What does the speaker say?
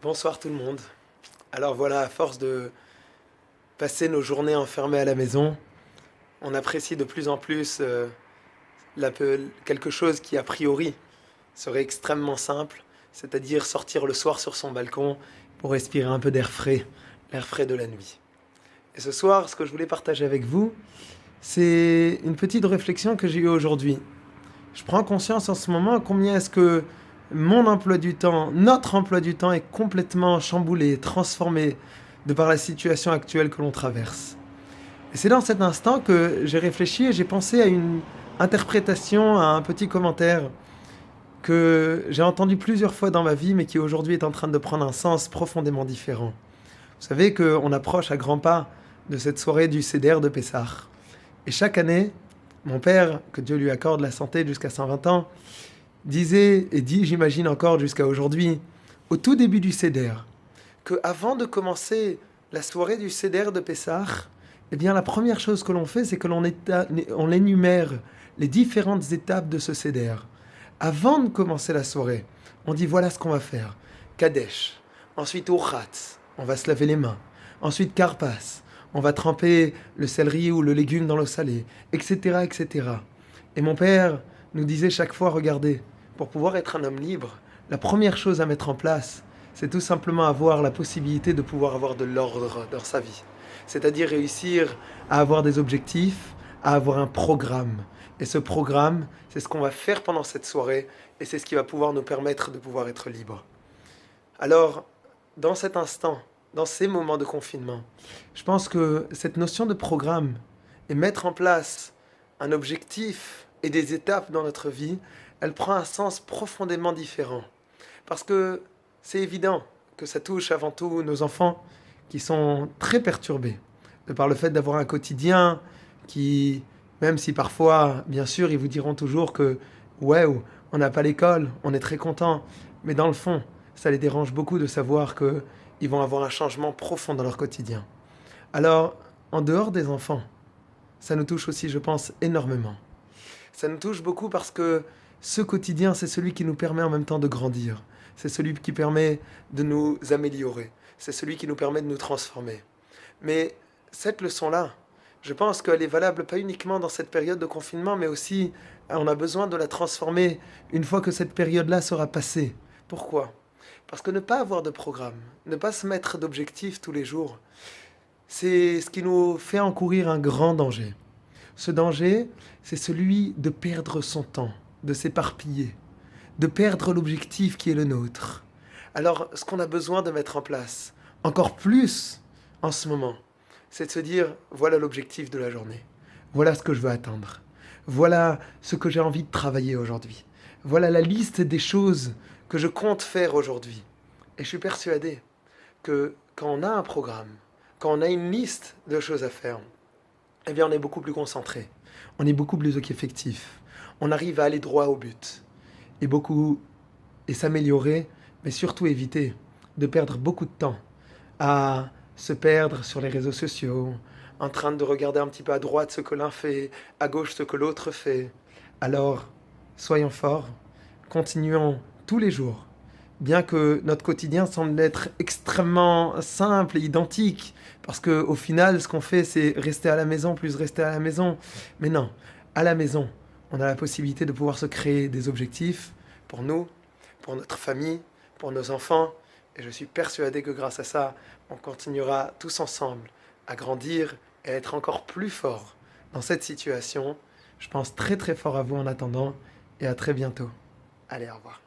Bonsoir tout le monde. Alors voilà, à force de passer nos journées enfermées à la maison, on apprécie de plus en plus quelque chose qui a priori serait extrêmement simple, c'est-à-dire sortir le soir sur son balcon pour respirer un peu d'air frais, l'air frais de la nuit. Et ce soir, ce que je voulais partager avec vous, c'est une petite réflexion que j'ai eue aujourd'hui. Je prends conscience en ce moment combien est-ce que mon emploi du temps, notre emploi du temps est complètement chamboulé, transformé de par la situation actuelle que l'on traverse. Et c'est dans cet instant que j'ai réfléchi et j'ai pensé à une interprétation, à un petit commentaire que j'ai entendu plusieurs fois dans ma vie, mais qui aujourd'hui est en train de prendre un sens profondément différent. Vous savez qu'on approche à grands pas de cette soirée du Seder de Pessah. Et chaque année, mon père, que Dieu lui accorde la santé jusqu'à 120 ans, disait et dit, j'imagine encore jusqu'à aujourd'hui, au tout début du Seder, que avant de commencer la soirée du Seder de Pessah, eh bien la première chose que l'on fait, c'est que on énumère les différentes étapes de ce Seder. Avant de commencer la soirée, on dit voilà ce qu'on va faire. Kadesh, ensuite Urchatz, on va se laver les mains. Ensuite Karpas, on va tremper le céleri ou le légume dans l'eau salée, etc., etc. Et mon père nous disait chaque fois, regardez, pour pouvoir être un homme libre, la première chose à mettre en place, c'est tout simplement avoir la possibilité de pouvoir avoir de l'ordre dans sa vie. C'est-à-dire réussir à avoir des objectifs, à avoir un programme. Et ce programme, c'est ce qu'on va faire pendant cette soirée, et c'est ce qui va pouvoir nous permettre de pouvoir être libre. Alors, dans cet instant, dans ces moments de confinement, je pense que cette notion de programme et mettre en place un objectif et des étapes dans notre vie, elle prend un sens profondément différent. Parce que c'est évident que ça touche avant tout nos enfants qui sont très perturbés de par le fait d'avoir un quotidien qui, même si parfois, bien sûr, ils vous diront toujours que ouais, on n'a pas l'école, on est très content, mais dans le fond, ça les dérange beaucoup de savoir qu'ils vont avoir un changement profond dans leur quotidien. Alors, en dehors des enfants, ça nous touche aussi, je pense, énormément. Ça nous touche beaucoup parce que ce quotidien, c'est celui qui nous permet en même temps de grandir. C'est celui qui permet de nous améliorer. C'est celui qui nous permet de nous transformer. Mais cette leçon-là, je pense qu'elle est valable pas uniquement dans cette période de confinement, mais aussi on a besoin de la transformer une fois que cette période-là sera passée. Pourquoi ? Parce que ne pas avoir de programme, ne pas se mettre d'objectifs tous les jours, c'est ce qui nous fait encourir un grand danger. Ce danger, c'est celui de perdre son temps, de s'éparpiller, de perdre l'objectif qui est le nôtre. Alors, ce qu'on a besoin de mettre en place, encore plus en ce moment, c'est de se dire, voilà l'objectif de la journée. Voilà ce que je veux atteindre. Voilà ce que j'ai envie de travailler aujourd'hui. Voilà la liste des choses que je compte faire aujourd'hui. Et je suis persuadé que quand on a un programme, quand on a une liste de choses à faire, eh bien on est beaucoup plus concentré, on est beaucoup plus effectif, on arrive à aller droit au but et s'améliorer, mais surtout éviter de perdre beaucoup de temps à se perdre sur les réseaux sociaux, en train de regarder un petit peu à droite ce que l'un fait, à gauche ce que l'autre fait. Alors, soyons forts, continuons tous les jours, bien que notre quotidien semble être extrêmement simple et identique, parce qu'au final, ce qu'on fait, c'est rester à la maison plus rester à la maison. Mais non, à la maison, on a la possibilité de pouvoir se créer des objectifs pour nous, pour notre famille, pour nos enfants. Et je suis persuadé que grâce à ça, on continuera tous ensemble à grandir et à être encore plus forts dans cette situation. Je pense très très fort à vous en attendant et à très bientôt. Allez, au revoir.